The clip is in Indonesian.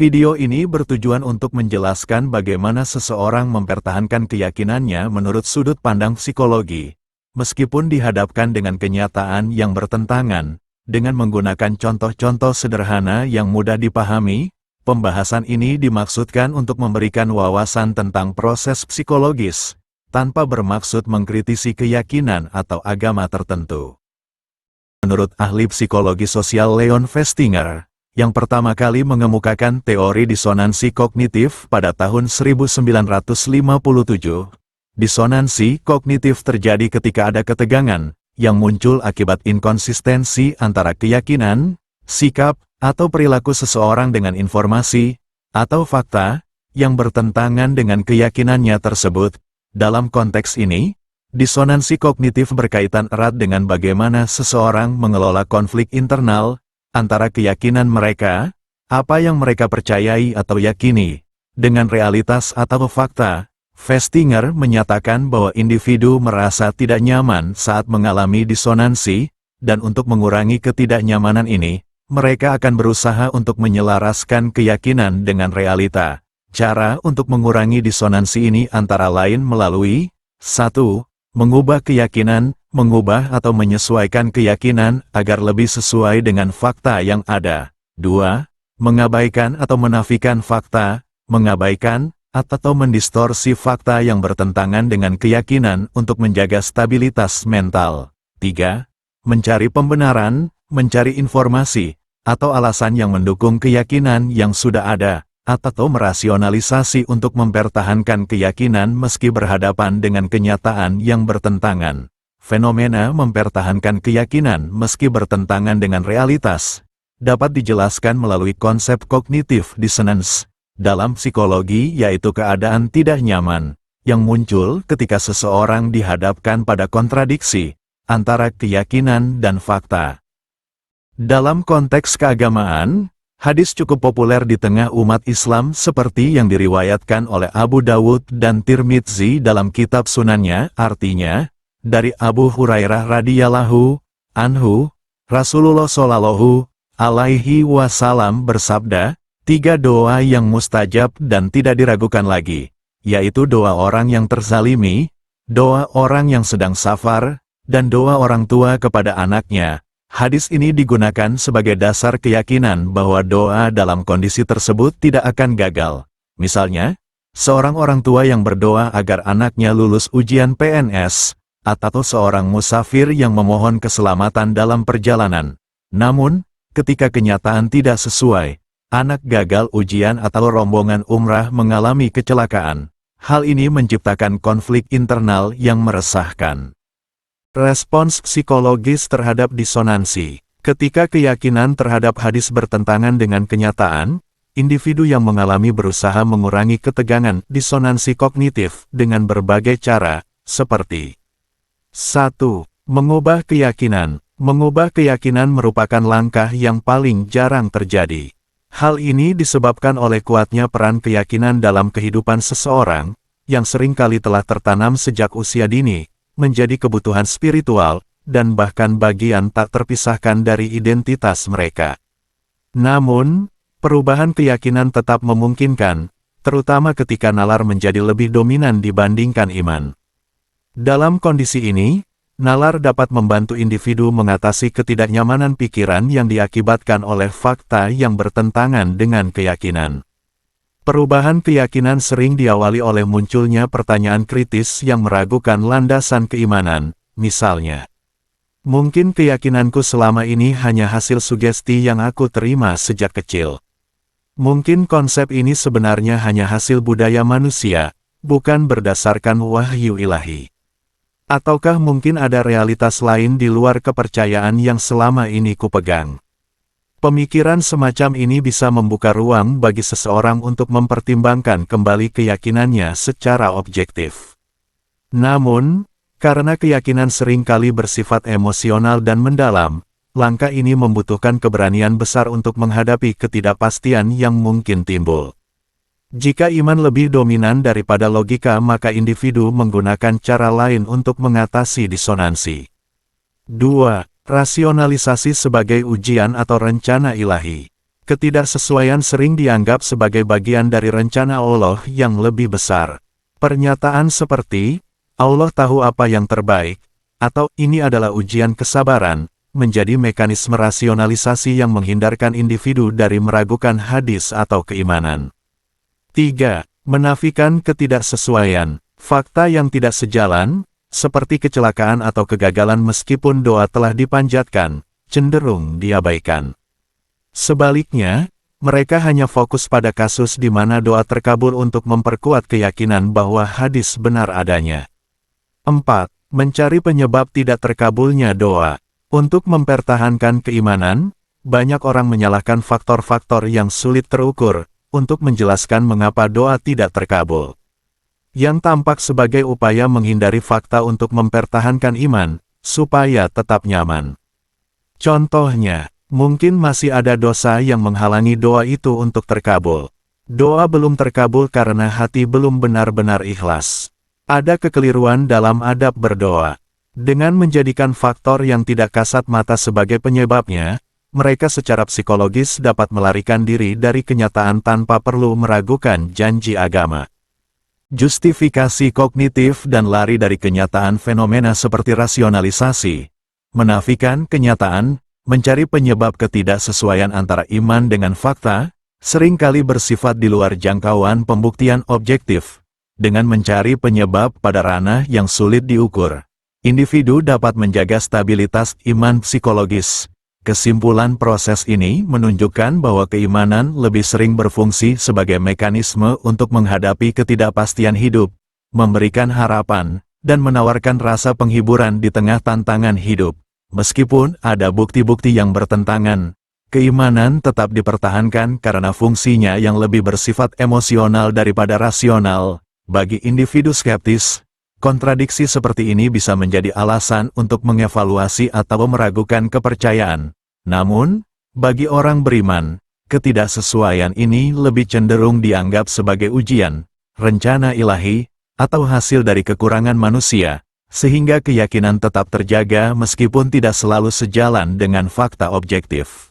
Video ini bertujuan untuk menjelaskan bagaimana seseorang mempertahankan keyakinannya menurut sudut pandang psikologi, meskipun dihadapkan dengan kenyataan yang bertentangan. Dengan menggunakan contoh-contoh sederhana yang mudah dipahami, pembahasan ini dimaksudkan untuk memberikan wawasan tentang proses psikologis, tanpa bermaksud mengkritisi keyakinan atau agama tertentu. Menurut ahli psikologi sosial Leon Festinger, yang pertama kali mengemukakan teori disonansi kognitif pada tahun 1957, disonansi kognitif terjadi ketika ada ketegangan yang muncul akibat inkonsistensi antara keyakinan, sikap, atau perilaku seseorang dengan informasi atau fakta yang bertentangan dengan keyakinannya tersebut. Dalam konteks ini, disonansi kognitif berkaitan erat dengan bagaimana seseorang mengelola konflik internal antara keyakinan mereka, apa yang mereka percayai atau yakini, dengan realitas atau fakta. Festinger menyatakan bahwa individu merasa tidak nyaman saat mengalami disonansi, dan untuk mengurangi ketidaknyamanan ini, mereka akan berusaha untuk menyelaraskan keyakinan dengan realita. Cara untuk mengurangi disonansi ini antara lain melalui 1. Mengubah keyakinan, mengubah atau menyesuaikan keyakinan agar lebih sesuai dengan fakta yang ada. 2. Mengabaikan atau menafikan fakta, mengabaikan atau mendistorsi fakta yang bertentangan dengan keyakinan untuk menjaga stabilitas mental. 3. Mencari pembenaran, mencari informasi, atau alasan yang mendukung keyakinan yang sudah ada, atau merasionalisasi untuk mempertahankan keyakinan meski berhadapan dengan kenyataan yang bertentangan. Fenomena mempertahankan keyakinan meski bertentangan dengan realitas dapat dijelaskan melalui konsep kognitif dissonance dalam psikologi, yaitu keadaan tidak nyaman yang muncul ketika seseorang dihadapkan pada kontradiksi antara keyakinan dan fakta. Dalam konteks keagamaan, hadis cukup populer di tengah umat Islam seperti yang diriwayatkan oleh Abu Dawud dan Tirmidzi dalam kitab Sunannya, artinya, dari Abu Hurairah radhiyallahu anhu, Rasulullah shallallahu alaihi wasallam bersabda, 3 doa yang mustajab dan tidak diragukan lagi, yaitu doa orang yang terzalimi, doa orang yang sedang safar, dan doa orang tua kepada anaknya. Hadis ini digunakan sebagai dasar keyakinan bahwa doa dalam kondisi tersebut tidak akan gagal. Misalnya, seorang orang tua yang berdoa agar anaknya lulus ujian PNS, atau seorang musafir yang memohon keselamatan dalam perjalanan. Namun, ketika kenyataan tidak sesuai, anak gagal ujian atau rombongan umrah mengalami kecelakaan. Hal ini menciptakan konflik internal yang meresahkan. Respons psikologis terhadap disonansi. Ketika keyakinan terhadap hadis bertentangan dengan kenyataan, individu yang mengalami berusaha mengurangi ketegangan disonansi kognitif dengan berbagai cara, seperti 1. Mengubah keyakinan. Mengubah keyakinan merupakan langkah yang paling jarang terjadi. Hal ini disebabkan oleh kuatnya peran keyakinan dalam kehidupan seseorang, yang seringkali telah tertanam sejak usia dini, menjadi kebutuhan spiritual, dan bahkan bagian tak terpisahkan dari identitas mereka. Namun, perubahan keyakinan tetap memungkinkan, terutama ketika nalar menjadi lebih dominan dibandingkan iman. Dalam kondisi ini, nalar dapat membantu individu mengatasi ketidaknyamanan pikiran yang diakibatkan oleh fakta yang bertentangan dengan keyakinan. Perubahan keyakinan sering diawali oleh munculnya pertanyaan kritis yang meragukan landasan keimanan, misalnya, mungkin keyakinanku selama ini hanya hasil sugesti yang aku terima sejak kecil. Mungkin konsep ini sebenarnya hanya hasil budaya manusia, bukan berdasarkan wahyu ilahi. Ataukah mungkin ada realitas lain di luar kepercayaan yang selama ini kupegang? Pemikiran semacam ini bisa membuka ruang bagi seseorang untuk mempertimbangkan kembali keyakinannya secara objektif. Namun, karena keyakinan seringkali bersifat emosional dan mendalam, langkah ini membutuhkan keberanian besar untuk menghadapi ketidakpastian yang mungkin timbul. Jika iman lebih dominan daripada logika, maka individu menggunakan cara lain untuk mengatasi disonansi. 2. Rasionalisasi sebagai ujian atau rencana ilahi. Ketidaksesuaian sering dianggap sebagai bagian dari rencana Allah yang lebih besar. Pernyataan seperti, Allah tahu apa yang terbaik, atau ini adalah ujian kesabaran, menjadi mekanisme rasionalisasi yang menghindarkan individu dari meragukan hadis atau keimanan. 3. Menafikan ketidaksesuaian. Fakta yang tidak sejalan, seperti kecelakaan atau kegagalan meskipun doa telah dipanjatkan, cenderung diabaikan. Sebaliknya, mereka hanya fokus pada kasus di mana doa terkabul untuk memperkuat keyakinan bahwa hadis benar adanya. 4. Mencari penyebab tidak terkabulnya doa. Untuk mempertahankan keimanan, banyak orang menyalahkan faktor-faktor yang sulit terukur untuk menjelaskan mengapa doa tidak terkabul. Yang tampak sebagai upaya menghindari fakta untuk mempertahankan iman, supaya tetap nyaman. Contohnya, mungkin masih ada dosa yang menghalangi doa itu untuk terkabul. Doa belum terkabul karena hati belum benar-benar ikhlas. Ada kekeliruan dalam adab berdoa. Dengan menjadikan faktor yang tidak kasat mata sebagai penyebabnya, mereka secara psikologis dapat melarikan diri dari kenyataan tanpa perlu meragukan janji agama. Justifikasi kognitif dan lari dari kenyataan fenomena seperti rasionalisasi, menafikan kenyataan, mencari penyebab ketidaksesuaian antara iman dengan fakta, seringkali bersifat di luar jangkauan pembuktian objektif. Dengan mencari penyebab pada ranah yang sulit diukur, individu dapat menjaga stabilitas iman psikologis. Kesimpulan proses ini menunjukkan bahwa keimanan lebih sering berfungsi sebagai mekanisme untuk menghadapi ketidakpastian hidup, memberikan harapan, dan menawarkan rasa penghiburan di tengah tantangan hidup. Meskipun ada bukti-bukti yang bertentangan, keimanan tetap dipertahankan karena fungsinya yang lebih bersifat emosional daripada rasional. Bagi individu skeptis, kontradiksi seperti ini bisa menjadi alasan untuk mengevaluasi atau meragukan kepercayaan. Namun, bagi orang beriman, ketidaksesuaian ini lebih cenderung dianggap sebagai ujian, rencana ilahi, atau hasil dari kekurangan manusia, sehingga keyakinan tetap terjaga meskipun tidak selalu sejalan dengan fakta objektif.